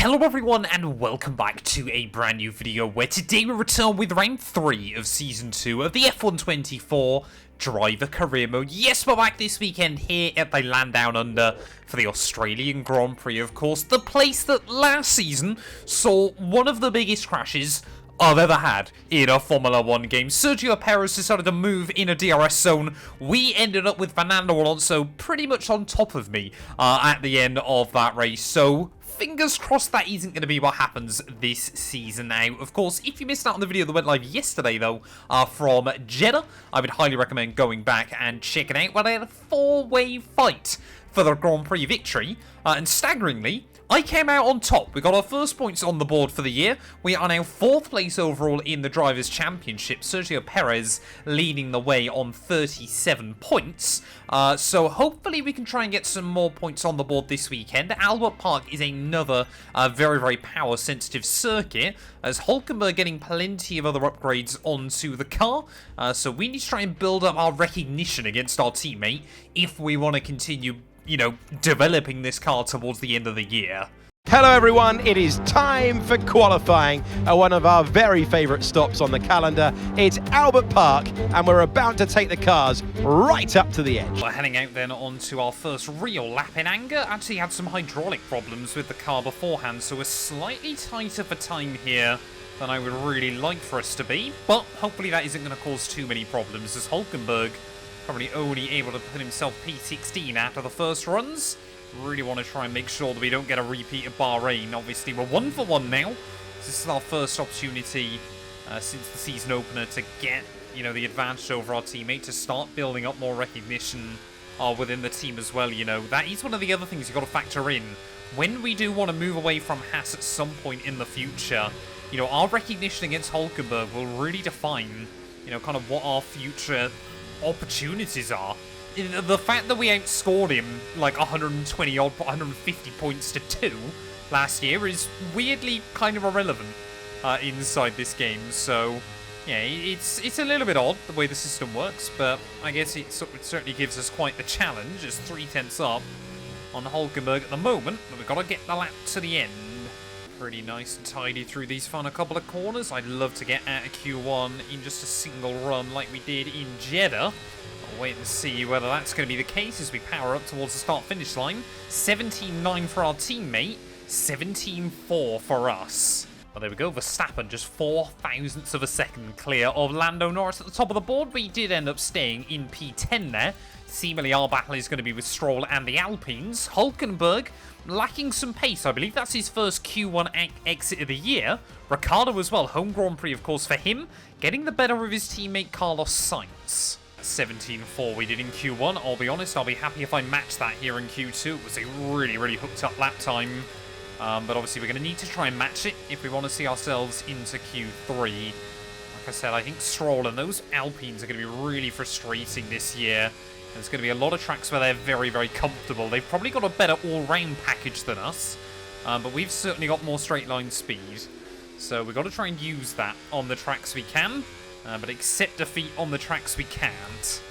Hello everyone and welcome back to a brand new video where today we return with round 3 of season 2 of the F124 driver career mode. Yes, we're back this weekend here at the Land Down Under for the Australian Grand Prix, of course, the place that last season saw one of the biggest crashes I've ever had in a Formula 1 game. Sergio Perez decided to move in a DRS zone. We ended up with Fernando Alonso pretty much on top of me at the end of that race. So fingers crossed that isn't going to be what happens this season now. Of course, if you missed out on the video that went live yesterday, though, from Jeddah, I would highly recommend going back and checking out. Well, I had a 4-way fight for the Grand Prix victory, and staggeringly, I came out on top. We got our first points on the board for the year. We are now 4th place overall in the Drivers' Championship. Sergio Perez leading the way on 37 points. So hopefully we can try and get some more points on the board this weekend. Albert Park is another very, very power-sensitive circuit, as Hulkenberg getting plenty of other upgrades onto the car. So we need to try and build up our recognition against our teammate if we want to continue, you know, developing this car towards the end of the year. Hello everyone, it is time for qualifying at one of our very favourite stops on the calendar. It's Albert Park and we're about to take the cars right up to the edge. We're heading out then onto our first real lap in anger. Actually had some hydraulic problems with the car beforehand, so we're slightly tighter for time here than I would really like for us to be, but hopefully that isn't going to cause too many problems, as Hulkenberg probably only able to put himself P16 after the first runs. Really want to try and make sure that we don't get a repeat of Bahrain. Obviously, we're 1 for 1 now. This is our first opportunity since the season opener to get, you know, the advantage over our teammate, to start building up more recognition within the team as well. You know, that is one of the other things you've got to factor in. When we do want to move away from Haas at some point in the future, you know, our recognition against Hulkenberg will really define, you know, kind of what our future opportunities are. The fact that we outscored him like 120 odd, 150 points to 2 last year is weirdly kind of irrelevant inside this game. So yeah, it's a little bit odd the way the system works, but I guess it certainly gives us quite the challenge. It's 3/10 up on Hulkenberg at the moment, but we've got to get the lap to the end. Pretty nice and tidy through these final couple of corners. I'd love to get out of Q1 in just a single run like we did in Jeddah. I'll wait and see whether that's going to be the case as we power up towards the start-finish line. 17.9 for our teammate, 17.4 for us. Well, there we go. Verstappen just 4 thousandths of a second clear of Lando Norris at the top of the board. We did end up staying in P10 there. Seemingly our battle is going to be with Stroll and the Alpines. Hulkenberg lacking some pace. I believe that's his first Q1 exit of the year. Ricciardo as well. Home Grand Prix, of course, for him. Getting the better of his teammate Carlos Sainz. 17.4 we did in Q1. I'll be honest, I'll be happy if I match that here in Q2. It was a really, really hooked up lap time. But obviously we're going to need to try and match it if we want to see ourselves into Q3. Like I said, I think Stroll and those Alpines are going to be really frustrating this year. There's going to be a lot of tracks where they're very, very comfortable. They've probably got a better all-round package than us, but we've certainly got more straight-line speed. So we've got to try and use that on the tracks we can, but accept defeat on the tracks we can't. So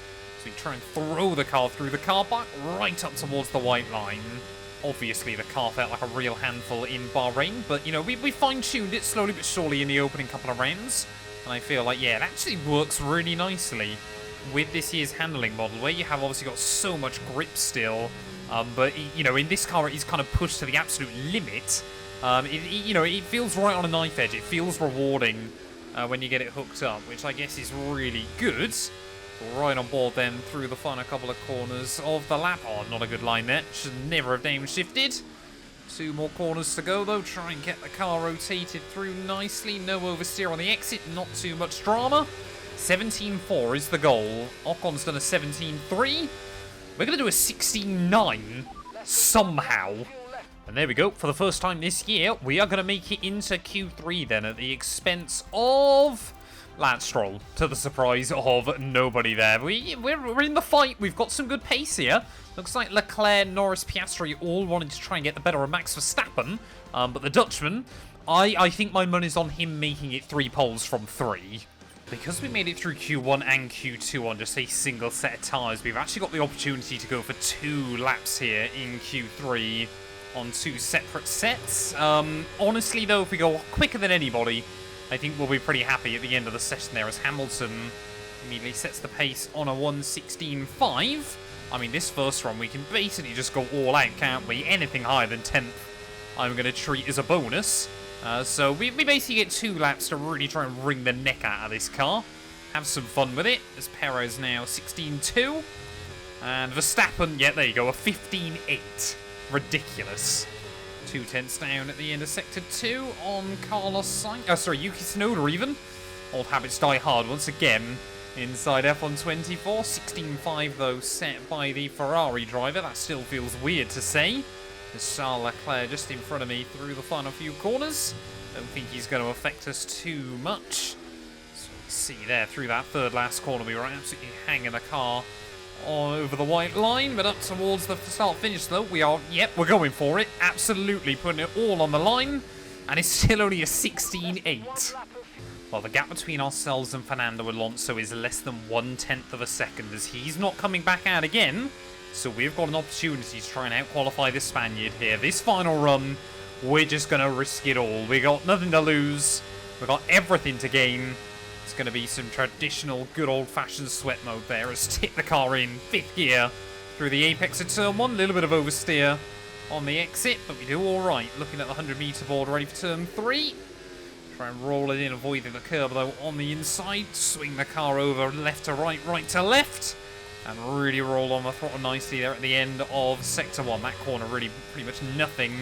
we try and throw the car through the car park right up towards the white line. Obviously, the car felt like a real handful in Bahrain, but, you know, we fine-tuned it slowly but surely in the opening couple of rounds. And I feel like, yeah, it actually works really nicely with this year's handling model, where you have obviously got so much grip still, but, you know, in this car it is kind of pushed to the absolute limit. You know, it feels right on a knife edge. It feels rewarding when you get it hooked up, which I guess is really good. Right on board then through the final couple of corners of the lap. Oh, not a good line there. Should never have downshifted. 2 more corners to go, though. Try and get the car rotated through nicely. No oversteer on the exit. Not too much drama. 17.4 is the goal. Ocon's done a 17.3. We're going to do a 16.9 somehow. And there we go. For the first time this year, we are going to make it into Q3 then at the expense of Lance Stroll, to the surprise of nobody there. We're in the fight. We've got some good pace here. Looks like Leclerc, Norris, Piastri all wanting to try and get the better of Max Verstappen. But the Dutchman, I think my money's on him making it 3 poles from 3. Because we made it through Q1 and Q2 on just a single set of tyres, we've actually got the opportunity to go for 2 laps here in Q3 on 2 separate sets. Honestly, though, if we go quicker than anybody, I think we'll be pretty happy at the end of the session there, as Hamilton immediately sets the pace on a 1:16.5. I mean, this first run, we can basically just go all out, can't we? Anything higher than 10th, I'm going to treat as a bonus. So we basically get 2 laps to really try and wring the neck out of this car. Have some fun with it, as Perez now 16.2. And Verstappen, yeah, there you go, a 15.8. Ridiculous. 2 tenths down at the end of Sector 2 on Carlos Sainz. Sorry, Yuki Tsunoda even. Old habits die hard once again inside F124. 16.5 though set by the Ferrari driver. That still feels weird to say. There's Charles Leclerc just in front of me through the final few corners. Don't think he's going to affect us too much. So we see there through that third last corner we were absolutely hanging the car all over the white line, but up towards the start finish though we are, yep, we're going for it, absolutely putting it all on the line, and it's still only a 16.8. Well, the gap between ourselves and Fernando Alonso is less than 1/10 of a second, as he's not coming back out again, so we've got an opportunity to try and out-qualify this Spaniard here. This final run, we're just going to risk it all. We got nothing to lose, we've got everything to gain. It's going to be some traditional, good old-fashioned sweat mode there, as tip the car in 5th gear through the apex of turn 1. A little bit of oversteer on the exit, but we do all right. Looking at the 100-meter board, ready for turn 3. Try and roll it in, avoiding the curb though on the inside. Swing the car over left to right, right to left, and really roll on the throttle nicely there at the end of Sector 1. That corner really pretty much nothing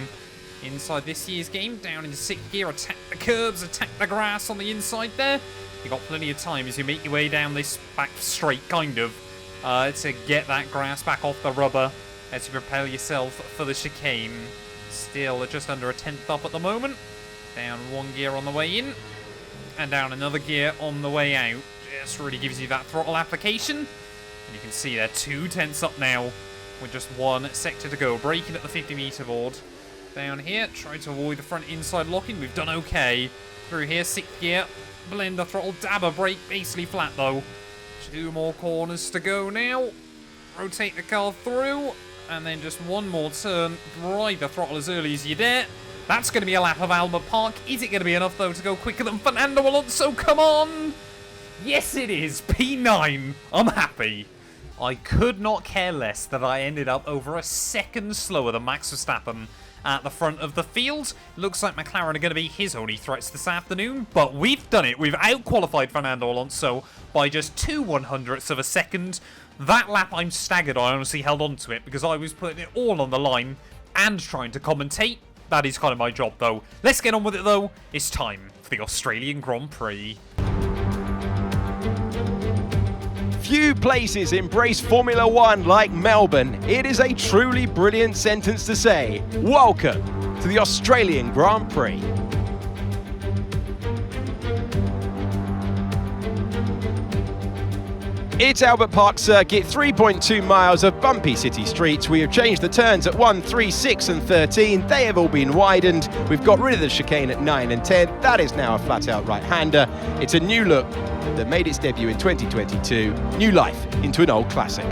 inside this year's game. Down into 6th gear, attack the curbs, attack the grass on the inside there. You've got plenty of time as you make your way down this back straight, kind of, to get that grass back off the rubber as you propel yourself for the chicane. Still just under a 10th up at the moment. Down 1 gear on the way in, and down another gear on the way out. Just really gives you that throttle application. And you can see there, 2 tenths up now, with just 1 sector to go. Braking at the 50-meter board. Down here, try to avoid the front inside locking. We've done okay. Through here, 6th gear. Blend the throttle, dab a brake, basically flat though. 2 more corners to go now. Rotate the car through, and then just 1 more turn. Ride the throttle as early as you dare. That's going to be a lap of Albert Park. Is it going to be enough though to go quicker than Fernando Alonso? Come on! Yes it is, P9. I'm happy. I could not care less that I ended up over a second slower than Max Verstappen at the front of the field. Looks like McLaren are going to be his only threats this afternoon, but we've done it. We've out-qualified Fernando Alonso by just 2/100ths of a second. That lap I'm staggered I honestly held on to it because I was putting it all on the line and trying to commentate. That is kind of my job though. Let's get on with it though. It's time for the Australian Grand Prix. Few places embrace Formula One like Melbourne. It is a truly brilliant sentence to say. Welcome to the Australian Grand Prix. It's Albert Park Circuit, 3.2 miles of bumpy city streets. We have changed the turns at 1, 3, 6 and 13. They have all been widened. We've got rid of the chicane at 9 and 10. That is now a flat-out right-hander. It's a new look that made its debut in 2022. New life into an old classic.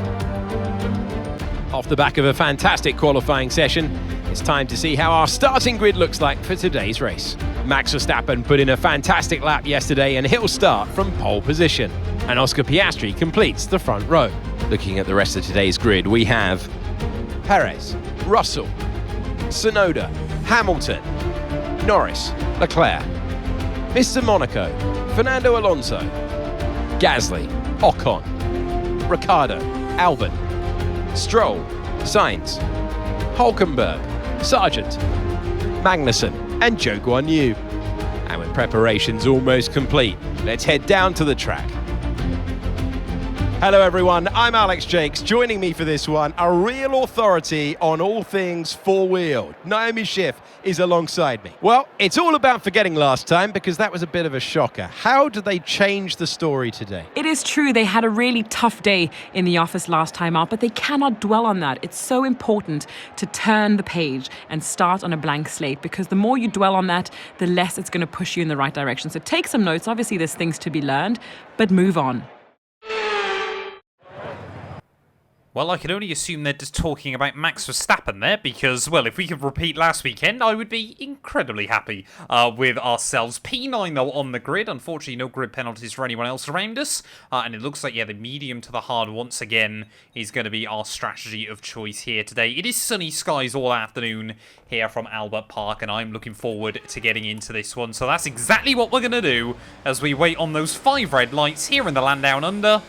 Off the back of a fantastic qualifying session, it's time to see how our starting grid looks like for today's race. Max Verstappen put in a fantastic lap yesterday and he'll start from pole position. And Oscar Piastri completes the front row. Looking at the rest of today's grid, we have Perez, Russell, Tsunoda, Hamilton, Norris, Leclerc, Mr. Monaco, Fernando Alonso, Gasly, Ocon, Ricciardo, Albon, Stroll, Sainz, Hülkenberg, Sargent, Magnussen and Zhou Guanyu. And with preparations almost complete, let's head down to the track. Hello everyone, I'm Alex Jakes. Joining me for this one, a real authority on all things four-wheel. Naomi Schiff is alongside me. Well, it's all about forgetting last time because that was a bit of a shocker. How did they change the story today? It is true, they had a really tough day in the office last time out, but they cannot dwell on that. It's so important to turn the page and start on a blank slate because the more you dwell on that, the less it's going to push you in the right direction. So take some notes. Obviously, there's things to be learned, but move on. Well, I can only assume they're just talking about Max Verstappen there, because, well, if we could repeat last weekend, I would be incredibly happy with ourselves. P9, though, on the grid. Unfortunately, no grid penalties for anyone else around us. And it looks like, yeah, the medium to the hard once again is going to be our strategy of choice here today. It is sunny skies all afternoon here from Albert Park, and I'm looking forward to getting into this one. So that's exactly what we're going to do as we wait on those 5 red lights here in the land down under.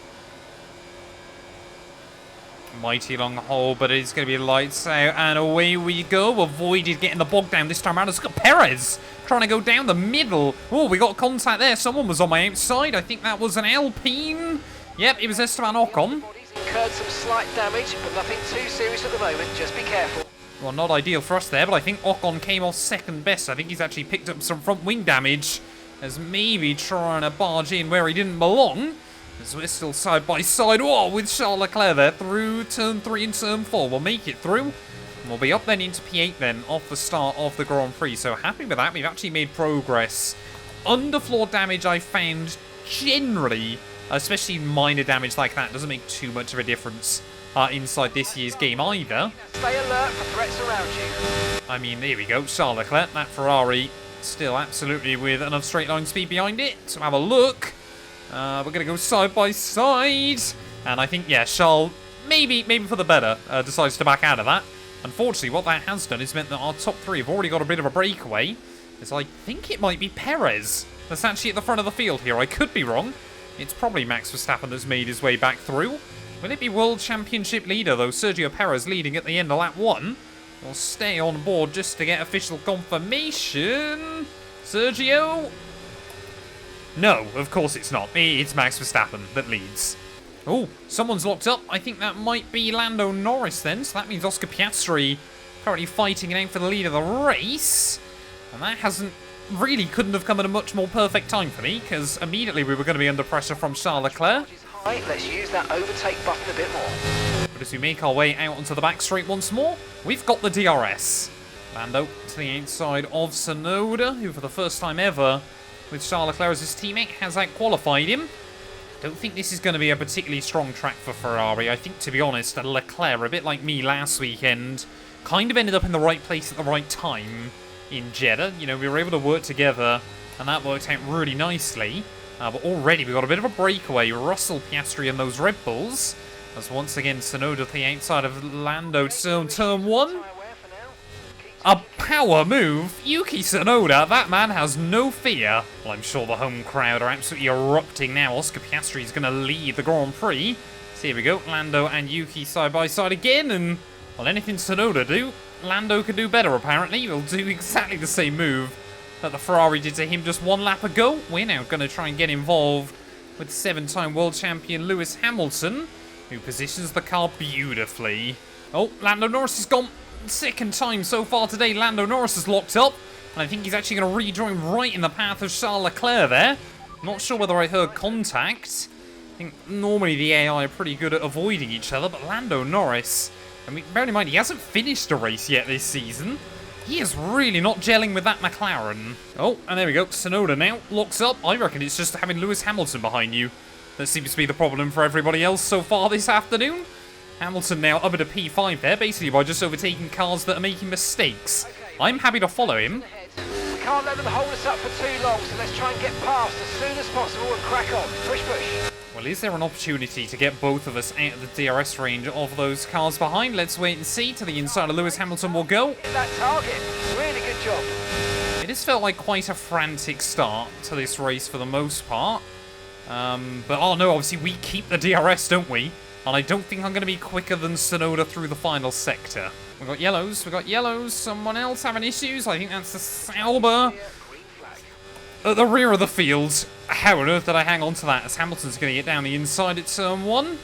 Mighty long hole, but it's going to be lights out, and away we go. Avoided getting the bog down this time around. It's got Perez trying to go down the middle. Oh, we got contact there. Someone was on my outside. I think that was an Alpine. Yep, it was Esteban Ocon. Incurred some slight damage, but nothing too serious at the moment. Just be careful. Well, not ideal for us there, but I think Ocon came off second best. I think he's actually picked up some front wing damage as maybe trying to barge in where he didn't belong. As we're still side by side, oh, with Charles Leclerc there through turn 3 and turn 4. We'll make it through. And we'll be up then into P8 then, off the start of the Grand Prix. So happy with that. We've actually made progress. Underfloor damage I found generally, especially minor damage like that, doesn't make too much of a difference inside this year's game either. Stay alert for threats around you. I mean, there we go. Charles Leclerc, that Ferrari, still absolutely with enough straight line speed behind it. So have a look. We're going to go side by side. And I think, yeah, Charles, maybe for the better, decides to back out of that. Unfortunately, what that has done is meant that our top 3 have already got a bit of a breakaway. As I think it might be Perez that's actually at the front of the field here. I could be wrong. It's probably Max Verstappen that's made his way back through. Will it be World Championship leader, though? Sergio Perez leading at the end of lap 1. We'll stay on board just to get official confirmation. Sergio? No, of course it's not. It's Max Verstappen that leads. Oh, someone's locked up. I think that might be Lando Norris then. So that means Oscar Piastri currently fighting it out for the lead of the race. And that couldn't have come at a much more perfect time for me, because immediately we were going to be under pressure from Charles Leclerc. Right, let's use that overtake button a bit more. But as we make our way out onto the back straight once more, we've got the DRS. Lando to the outside of Tsunoda, who for the first time ever with Charles Leclerc as his teammate has out-qualified him. Don't think this is going to be a particularly strong track for Ferrari. I think, to be honest, Leclerc, a bit like me last weekend, kind of ended up in the right place at the right time in Jeddah. You know, we were able to work together, and that worked out really nicely. But already we've got a bit of a breakaway. Russell, Piastri and those Red Bulls. As once again, Tsunoda to the outside of Lando to turn 1. A power move. Yuki Tsunoda, that man has no fear. Well, I'm sure the home crowd are absolutely erupting now. Oscar Piastri is going to lead the Grand Prix. So here we go. Lando and Yuki side by side again. And, well, anything Tsunoda do, Lando can do better, apparently. He'll do exactly the same move that the Ferrari did to him just 1 lap ago. We're now going to try and get involved with 7-time world champion Lewis Hamilton, who positions the car beautifully. Oh, Lando Norris has gone. Second time so far today, Lando Norris is locked up. And I think he's actually going to rejoin right in the path of Charles Leclerc there. Not sure whether I heard contact. I think normally the AI are pretty good at avoiding each other, but Lando Norris, I mean, bear in mind, he hasn't finished a race yet this season. He is really not gelling with that McLaren. Oh, and there we go. Tsunoda now locks up. I reckon it's just having Lewis Hamilton behind you that seems to be the problem for everybody else so far this afternoon. Hamilton now up at a P5 there, basically by just overtaking cars that are making mistakes. I'm happy to follow him. We can't let them hold us up for too long, so let's try and get past as soon as possible and crack on. Push, push. Well, is there an opportunity to get both of us out of the DRS range of those cars behind? Let's wait and see. To the inside of Lewis Hamilton will go. Hit that target. Really good job. It has felt like quite a frantic start to this race for the most part. But, oh no, obviously we keep the DRS, don't we? And I don't think I'm going to be quicker than Tsunoda through the final sector. We've got yellows. Someone else having issues. I think that's the Sauber at the rear of the field. How on earth did I hang on to that as Hamilton's going to get down the inside at turn 1?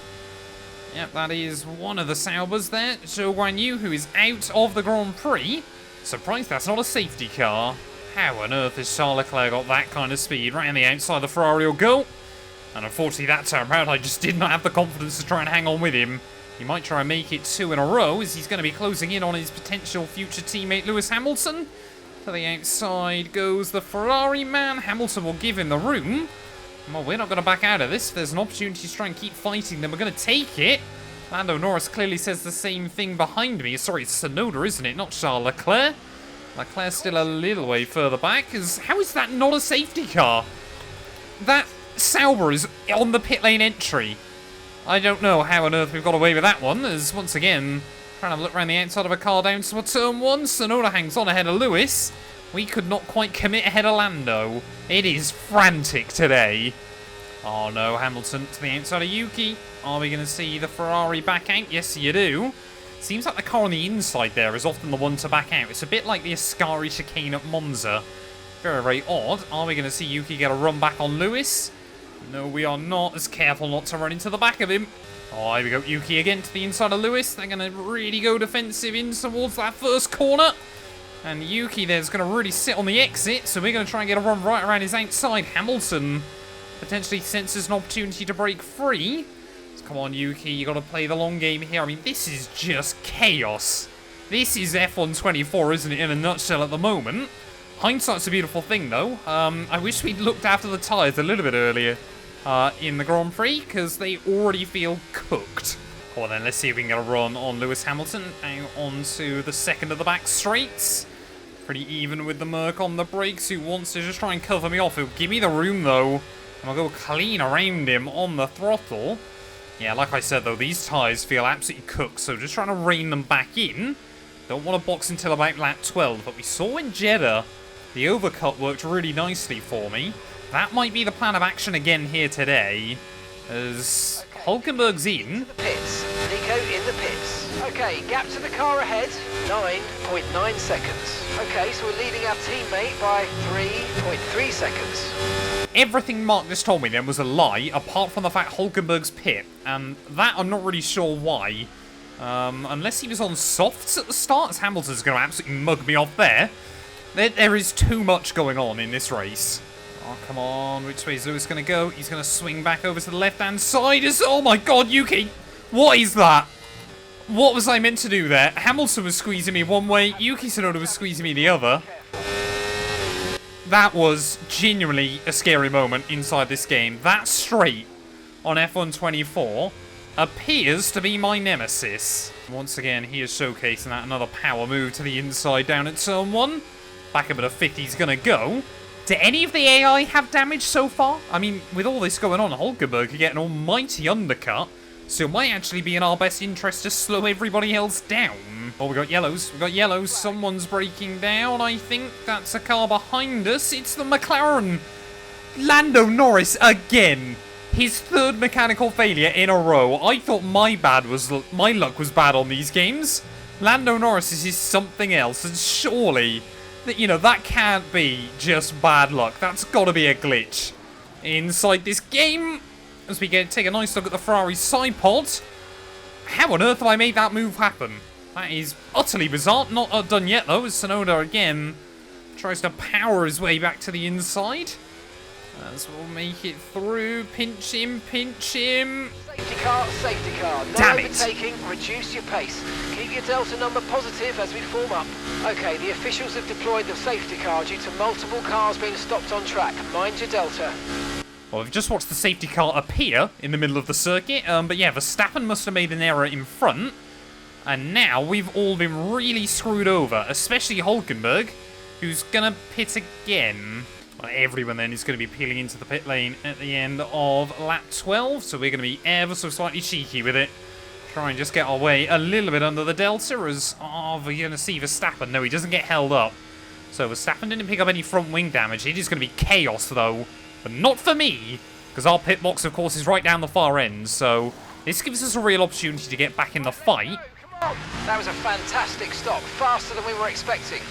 Yep, that is one of the Saubers there. Zhou Guanyu, who is out of the Grand Prix. Surprised that's not a safety car. How on earth has Charles Leclerc got that kind of speed? Right on the outside, the Ferrari will go. And unfortunately that time around, I just did not have the confidence to try and hang on with him. He might try and make it 2 in a row as he's going to be closing in on his potential future teammate Lewis Hamilton. To the outside goes the Ferrari man. Hamilton will give him the room. Well, we're not going to back out of this. If there's an opportunity to try and keep fighting, then we're going to take it. Lando Norris clearly says the same thing behind me. Sorry, it's Tsunoda, isn't it? Not Charles Leclerc. Leclerc's still a little way further back. How is that not a safety car? That Sauber is on the pit lane entry. I don't know how on earth we've got away with that one, as once again, trying to look around the outside of a car down to turn 1. Tsunoda hangs on ahead of Lewis. We could not quite commit ahead of Lando. It is frantic today. Oh no, Hamilton to the outside of Yuki. Are we going to see the Ferrari back out? Yes, you do. Seems like the car on the inside there is often the one to back out. It's a bit like the Ascari chicane at Monza. Very, very odd. Are we going to see Yuki get a run back on Lewis? No, we are not. As careful not to run into the back of him. Oh, here we go. Yuki again to the inside of Lewis. They're going to really go defensive in towards that first corner. And Yuki there's going to really sit on the exit. So we're going to try and get a run right around his outside. Hamilton potentially senses an opportunity to break free. So come on, Yuki. You got to play the long game here. I mean, this is just chaos. This is F124, isn't it, in a nutshell at the moment. Hindsight's a beautiful thing, though. I wish we'd looked after the tyres a little bit earlier in the Grand Prix, because they already feel cooked. Well, then, let's see if we can get a run on Lewis Hamilton. Now onto the second of the back straights. Pretty even with the Merc on the brakes, who wants to just try and cover me off. He'll give me the room, though, and I'll go clean around him on the throttle. Yeah, like I said, though, these tyres feel absolutely cooked, so just trying to rein them back in. Don't want to box until about lap 12, but we saw in Jeddah the overcut worked really nicely for me. That might be the plan of action again here today, as Hulkenberg's in. The pits. Nico in the pits. Okay, gap to the car ahead, 9.9 seconds. Okay, so we're leading our teammate by 3.3 seconds. Everything Mark just told me then was a lie, apart from the fact Hulkenberg's pit. And that I'm not really sure why. Unless he was on softs at the start, as Hamilton's going to absolutely mug me off there. There is too much going on in this race. Oh, come on. Which way is Lewis going to go? He's going to swing back over to the left-hand side. Oh, my God, Yuki. What is that? What was I meant to do there? Hamilton was squeezing me one way. Yuki Tsunoda was squeezing me the other. That was genuinely a scary moment inside this game. That straight on F124 appears to be my nemesis. Once again, he is showcasing that. Another power move to the inside down at turn 1. Back up at a 50's going to go. Did any of the AI have damage so far? I mean, with all this going on, Hulkenberg could get an almighty undercut. So it might actually be in our best interest to slow everybody else down. Oh, we got yellows. We got yellows. Someone's breaking down. I think that's a car behind us. It's the McLaren. Lando Norris again. His third mechanical failure in a row. I thought my luck was bad on these games. Lando Norris is something else, and surely, that can't be just bad luck. That's got to be a glitch inside this game. As we take a nice look at the Ferrari side pod. How on earth have I made that move happen? That is utterly bizarre. Not done yet, though, as Tsunoda again tries to power his way back to the inside. As we'll make it through. Pinch him, pinch him. Safety car. No Damn it. overtaking, reduce your pace. Keep your delta number positive as we form up. Okay, the officials have deployed the safety car due to multiple cars being stopped on track. Mind your delta. Well, we've just watched the safety car appear in the middle of the circuit. But yeah, Verstappen must have made an error in front. And now we've all been really screwed over, especially Hulkenberg, who's going to pit again. Well, everyone then is going to be peeling into the pit lane at the end of lap 12. So we're going to be ever so slightly cheeky with it. Try and just get our way a little bit under the delta as, we're going to see Verstappen. No, he doesn't get held up. So Verstappen didn't pick up any front wing damage. It is going to be chaos, though. But not for me, because our pit box, of course, is right down the far end. So this gives us a real opportunity to get back in the fight. Come on. That was a fantastic stop. Faster than we were expecting.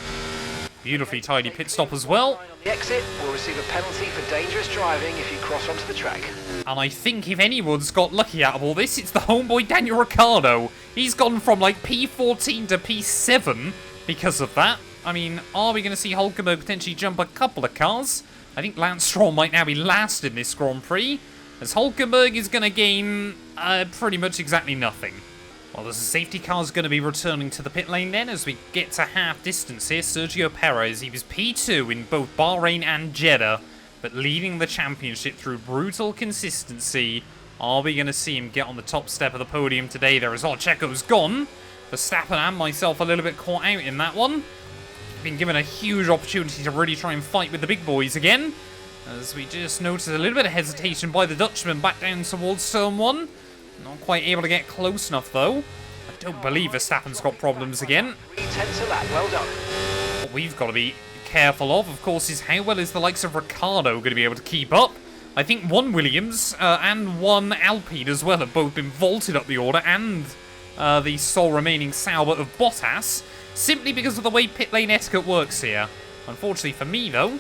Beautifully tidy pit stop as well. On the exit, we'll receive a penalty for dangerous driving if you cross onto the track. And I think if anyone's got lucky out of all this, it's the homeboy Daniel Ricciardo. He's gone from like P14 to P7 because of that. I mean, are we going to see Hulkenberg potentially jump a couple of cars? I think Lance Stroll might now be last in this Grand Prix, as Hulkenberg is going to gain pretty much exactly nothing. Well, there's a safety car is going to be returning to the pit lane then as we get to half distance here. Sergio Perez, he was P2 in both Bahrain and Jeddah, but leading the championship through brutal consistency Are we going to see him get on the top step of the podium today? There is all. Checo's gone. Verstappen and myself a little bit caught out in that one. Been given a huge opportunity to really try and fight with the big boys again. As we just noticed a little bit of hesitation by the Dutchman back down towards turn 1. Not quite able to get close enough though. I don't believe Verstappen's got problems again. 3/10 a lap, well done. What we've got to be careful of course, is how well is the likes of Ricciardo going to be able to keep up. I think one Williams and one Alpine as well have both been vaulted up the order, and the sole remaining Sauber of Bottas, simply because of the way pit lane etiquette works here. Unfortunately for me though,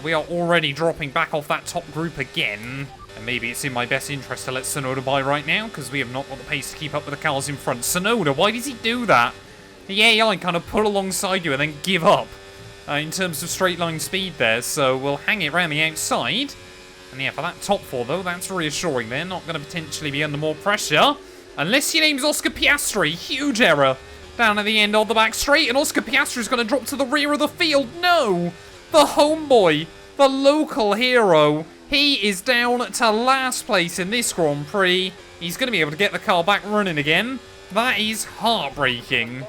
we are already dropping back off that top group again. And maybe it's in my best interest to let Tsunoda by right now, because we have not got the pace to keep up with the cars in front. Tsunoda, why does he do that? The AI kind of pull alongside you and then give up in terms of straight line speed there. So we'll hang it around the outside. And yeah, for that top 4 though, that's reassuring. They're not going to potentially be under more pressure. Unless your name's Oscar Piastri. Huge error down at the end of the back straight. And Oscar Piastri is going to drop to the rear of the field. No! The homeboy, the local hero, he is down to last place in this Grand Prix. He's going to be able to get the car back running again. That is heartbreaking.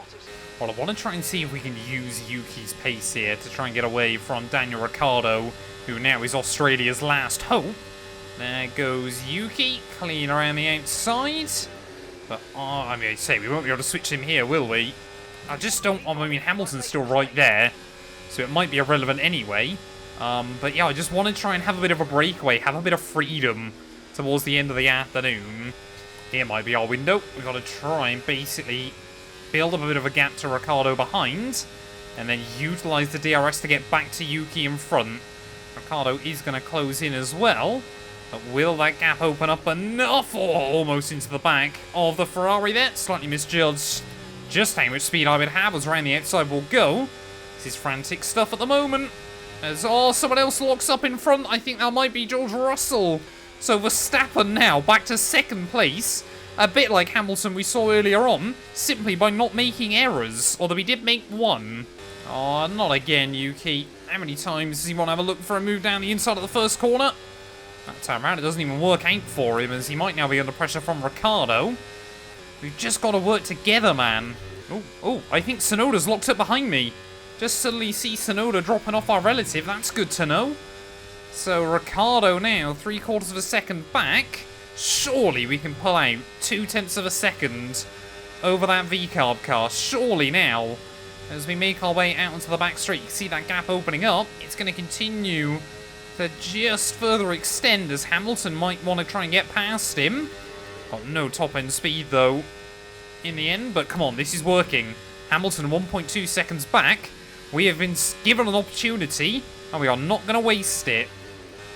Well, I want to try and see if we can use Yuki's pace here to try and get away from Daniel Ricciardo, who now is Australia's last hope. There goes Yuki, clean around the outside. But, I mean, I say, we won't be able to switch him here, will we? I just don't, I mean, Hamilton's still right there, so it might be irrelevant anyway. But yeah, I just want to try and have a bit of a breakaway, have a bit of freedom towards the end of the afternoon. Here might be our window. We've got to try and basically build up a bit of a gap to Ricciardo behind, and then utilise the DRS to get back to Yuki in front. Ricciardo is going to close in as well, but will that gap open up enough? Oh, almost into the back of the Ferrari there. Slightly misjudged just how much speed I would have as around the outside will go. This is frantic stuff at the moment. As, someone else locks up in front. I think that might be George Russell. So Verstappen now back to second place. A bit like Hamilton we saw earlier on, simply by not making errors. Although he did make one. Oh, not again, Yuki. How many times does he want to have a look for a move down the inside of the first corner? That time around, it doesn't even work out for him, as he might now be under pressure from Ricciardo. We've just got to work together, man. Oh, I think Tsunoda's locked up behind me. Just suddenly see Tsunoda dropping off our relative. That's good to know. So Ricciardo now 3/4 of a second back. Surely we can pull out 0.2 of a second over that V-carb car. Surely now, as we make our way out onto the back straight, you can see that gap opening up. It's going to continue to just further extend, as Hamilton might want to try and get past him. Got no top-end speed though in the end, but come on, this is working. Hamilton 1.2 seconds back. We have been given an opportunity, and we are not going to waste it.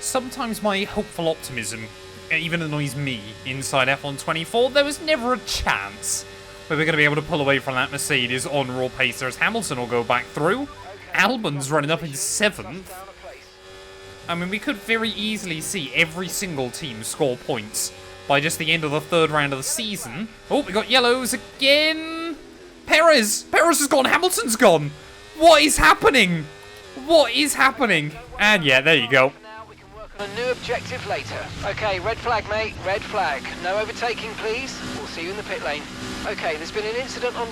Sometimes my hopeful optimism even annoys me inside F124. There was never a chance where we're going to be able to pull away from that Mercedes on raw pace, as Hamilton will go back through. Albon's running up in 7th. I mean, we could very easily see every single team score points by just the end of the 3rd round of the season. Oh, we got yellows again. Perez has gone. Hamilton's gone. What is happening? What is happening? And yeah, there you go. We can work on a new objective later. Okay, red flag, mate. Red flag. No overtaking, please. We'll see you in the pit lane. Okay, there's been an incident on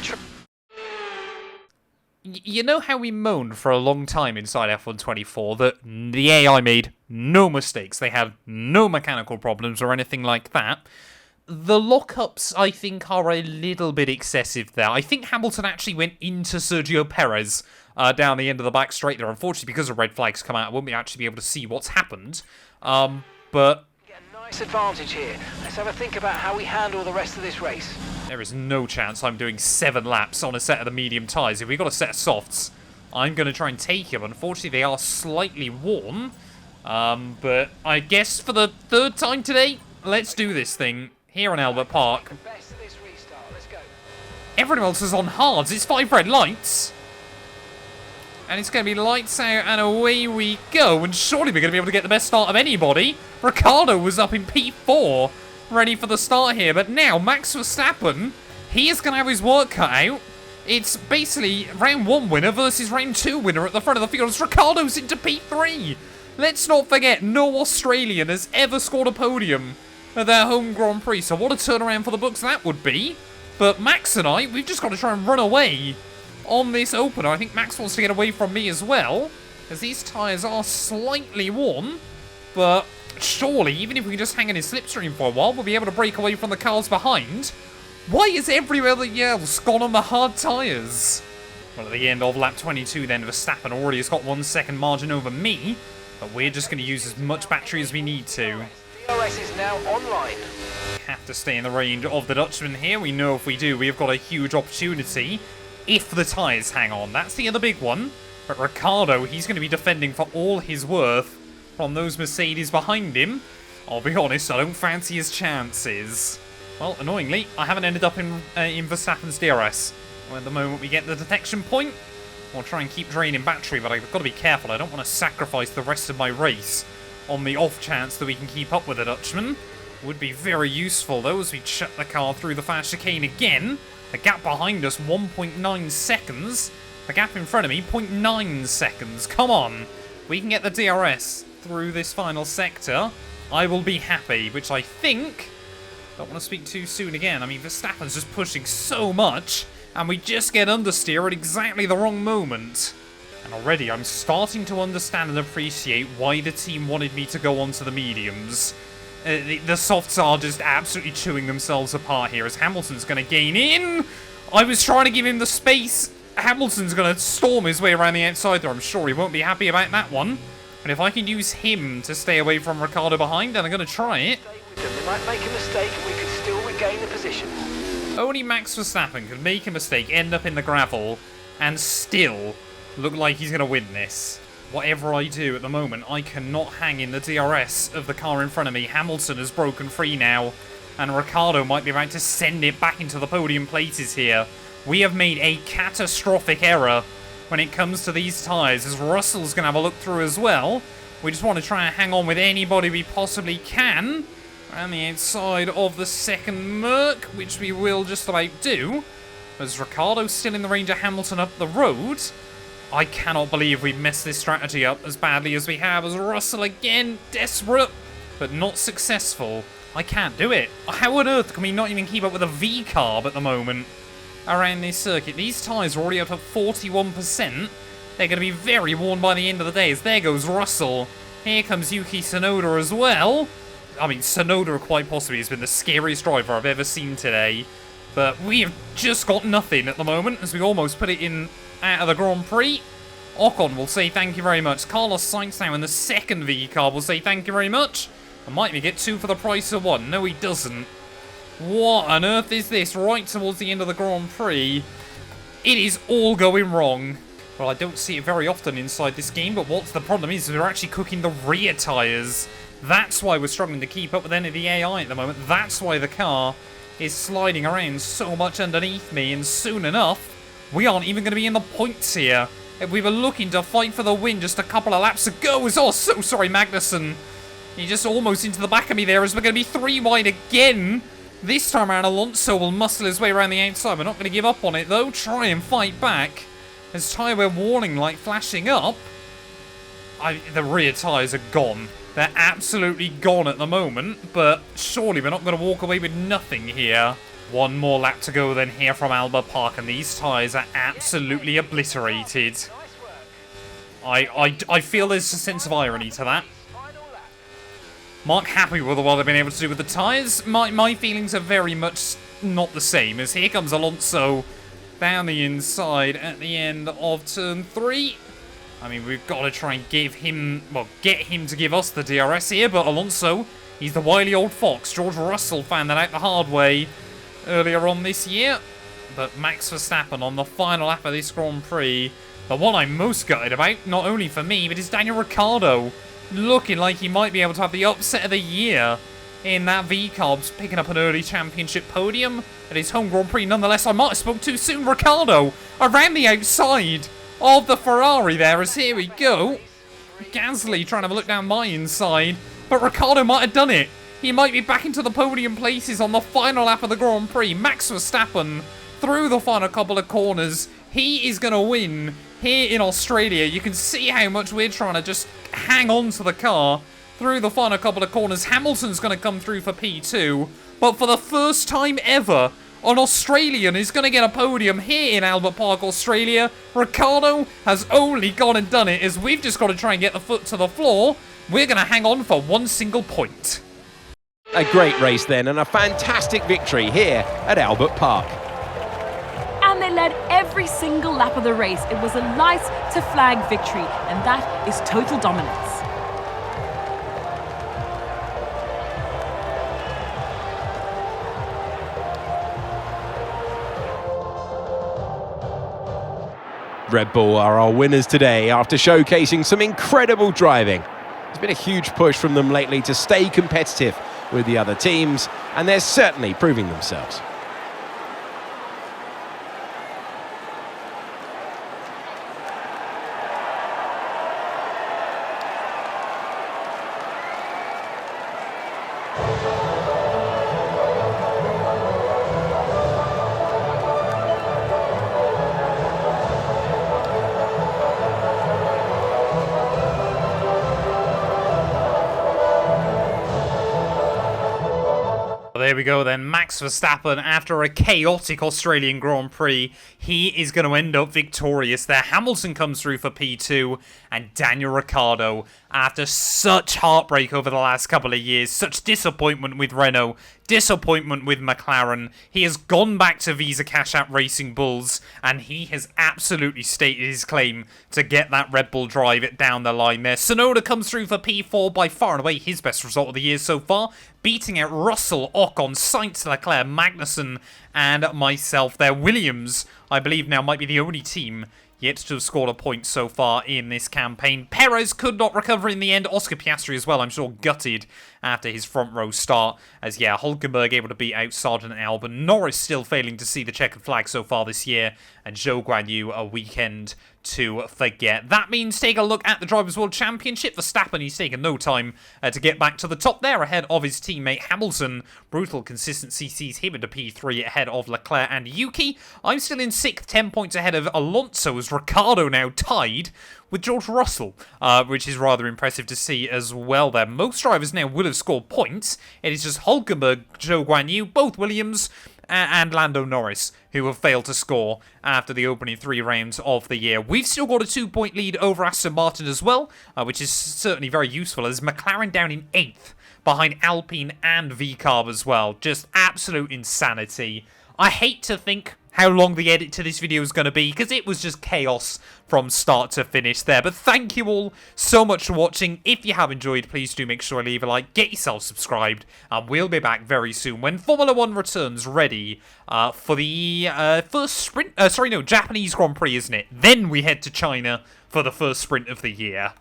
You know how we moaned for a long time inside F124 that the AI made no mistakes, they had no mechanical problems or anything like that? The lockups, I think, are a little bit excessive there. I think Hamilton actually went into Sergio Perez down the end of the back straight there. Unfortunately, because the red flags come out, I won't actually be able to see what's happened. But get a nice advantage here. Let's have a think about how we handle the rest of this race. There is no chance I'm doing 7 laps on a set of the medium tyres. If we've got a set of softs, I'm going to try and take him. Unfortunately, they are slightly worn. But I guess for the 3rd time today, let's do this thing here in Albert Park. Best of this restart. Let's go. Everyone else is on hards. It's 5 red lights. And it's going to be lights out and away we go. And surely we're going to be able to get the best start of anybody. Ricciardo was up in P4, ready for the start here. But now, Max Verstappen, he is going to have his work cut out. It's basically round 1 winner versus round 2 winner at the front of the field. As Ricciardo's into P3. Let's not forget, no Australian has ever scored a podium at their home Grand Prix. So what a turnaround for the books that would be. But Max and I, we've just got to try and run away on this opener. I think Max wants to get away from me as well, as these tyres are slightly worn. But surely, even if we can just hang in his slipstream for a while, we'll be able to break away from the cars behind. Why is everybody else gone on the hard tyres? Well, at the end of lap 22 then, Verstappen already has got 1 second margin over me, but we're just going to use as much battery as we need to. DRS is now online. Have to stay in the range of the Dutchman here. We know if we do, we've got a huge opportunity if the tyres hang on. That's the other big one. But Ricciardo, he's going to be defending for all his worth from those Mercedes behind him. I'll be honest, I don't fancy his chances. Well, annoyingly, I haven't ended up in Verstappen's DRS. Well, at the moment we get the detection point, I'll try and keep draining battery, but I've got to be careful. I don't want to sacrifice the rest of my race on the off chance that we can keep up with the Dutchman. Would be very useful, though, as we shut the car through the fast chicane again. The gap behind us, 1.9 seconds. The gap in front of me, 0.9 seconds. Come on. We can get the DRS through this final sector. I will be happy, which I think... Don't want to speak too soon again. I mean, Verstappen's just pushing so much, and we just get understeer at exactly the wrong moment. And already I'm starting to understand and appreciate why the team wanted me to go on to the mediums. The softs are just absolutely chewing themselves apart here as Hamilton's going to gain in. I was trying to give him the space. Hamilton's going to storm his way around the outside there. I'm sure he won't be happy about that one. And if I can use him to stay away from Ricciardo behind, then I'm going to try it. They might make a mistake and we could still regain the position. Only Max Verstappen could make a mistake, end up in the gravel, and still look like he's going to win this. Whatever I do at the moment, I cannot hang in the DRS of the car in front of me. Hamilton has broken free now, and Ricciardo might be about to send it back into the podium places here. We have made a catastrophic error when it comes to these tyres, as Russell's going to have a look through as well. We just want to try and hang on with anybody we possibly can around the outside of the second Merc, which we will just about do. As Ricciardo's still in the range of Hamilton up the road. I cannot believe we've messed this strategy up as badly as we have, as Russell again, desperate, but not successful. I can't do it. How on earth can we not even keep up with a V-carb at the moment around this circuit? These tyres are already up at 41%. They're going to be very worn by the end of the day, as there goes Russell. Here comes Yuki Tsunoda as well. I mean, Tsunoda quite possibly has been the scariest driver I've ever seen today. But we have just got nothing at the moment, as we almost put it in out of the Grand Prix. Ocon will say thank you very much. Carlos Sainz now in the second V-carb will say thank you very much. And might we get 2 for the price of 1? No, he doesn't. What on earth is this right towards the end of the Grand Prix? It is all going wrong. Well, I don't see it very often inside this game, but what's the problem is we're actually cooking the rear tyres. That's why we're struggling to keep up with any of the AI at the moment. That's why the car is sliding around so much underneath me, and soon enough, we aren't even going to be in the points here. If we were looking to fight for the win just a couple of laps ago, oh, so sorry, Magnussen. You're just almost into the back of me there, as we're going to be 3 wide again. This time around, Alonso will muscle his way around the outside. We're not going to give up on it, though. Try and fight back. As tyre wear warning light flashing up. The rear tyres are gone. They're absolutely gone at the moment, but surely we're not going to walk away with nothing here. 1 more lap to go then here from Albert Park, and these tyres are absolutely obliterated. I feel there's a sense of irony to that. Mark happy with what they've been able to do with the tyres. My feelings are very much not the same, as here comes Alonso down the inside at the end of turn 3. I mean, we've got to try and get him to give us the DRS here, but Alonso, he's the wily old fox. George Russell found that out the hard way earlier on this year. But Max Verstappen on the final lap of this Grand Prix, the one I'm most gutted about, not only for me, but is Daniel Ricciardo, looking like he might be able to have the upset of the year in that V-Carbs, picking up an early championship podium at his home Grand Prix. Nonetheless, I might have spoke too soon. Ricciardo around the outside of the Ferrari there, as here we go. Gasly trying to have a look down my inside, but Ricciardo might have done it. He might be back into the podium places on the final lap of the Grand Prix. Max Verstappen through the final couple of corners. He is going to win here in Australia. You can see how much we're trying to just hang on to the car through the final couple of corners. Hamilton's going to come through for P2. But for the first time ever, an Australian is going to get a podium here in Albert Park, Australia. Ricciardo has only gone and done it, as we've just got to try and get the foot to the floor. We're going to hang on for one single point. A great race then, and a fantastic victory here at Albert Park. And they led every single lap of the race. It was a light to flag victory, and that is total dominance. Red Bull are our winners today after showcasing some incredible driving. There's been a huge push from them lately to stay competitive with the other teams, and they're certainly proving themselves. There we go then, Max Verstappen, after a chaotic Australian Grand Prix, he is going to end up victorious there. Hamilton comes through for P2, and Daniel Ricciardo, after such heartbreak over the last couple of years, such disappointment with Renault, disappointment with McLaren, he has gone back to Visa Cash App Racing Bulls, and he has absolutely stated his claim to get that Red Bull drive down the line there. Tsunoda comes through for P4, by far and away his best result of the year so far, beating out Russell, Ocon, Sainz, Leclerc, Magnussen, and myself there. Williams, I believe now, might be the only team yet to have scored a point so far in this campaign. Perez could not recover in the end. Oscar Piastri as well, I'm sure, gutted after his front row start. As, yeah, Hulkenberg able to beat out Sargent and Albon. Norris still failing to see the checkered flag so far this year. And Zhou Guanyu a weekend to forget. That means take a look at the Drivers' World Championship. Verstappen, he's taken no time to get back to the top there ahead of his teammate Hamilton. Brutal consistency sees him into P3 ahead of Leclerc and Yuki. I'm still in 6th, 10 points ahead of Alonso, as Ricciardo now tied with George Russell, which is rather impressive to see as well there. Most drivers now will have scored points. It is just Hulkenberg, Zhou Guanyu, both Williams, and Lando Norris, who have failed to score after the opening 3 rounds of the year. We've still got a 2-point lead over Aston Martin as well, which is certainly very useful, as McLaren down in 8th, behind Alpine and VCarb as well. Just absolute insanity. I hate to think how long the edit to this video is going to be, because it was just chaos from start to finish there. But thank you all so much for watching. If you have enjoyed, please do make sure to leave a like, get yourself subscribed, and we'll be back very soon when Formula 1 returns ready for the first sprint. Japanese Grand Prix, isn't it? Then we head to China for the first sprint of the year.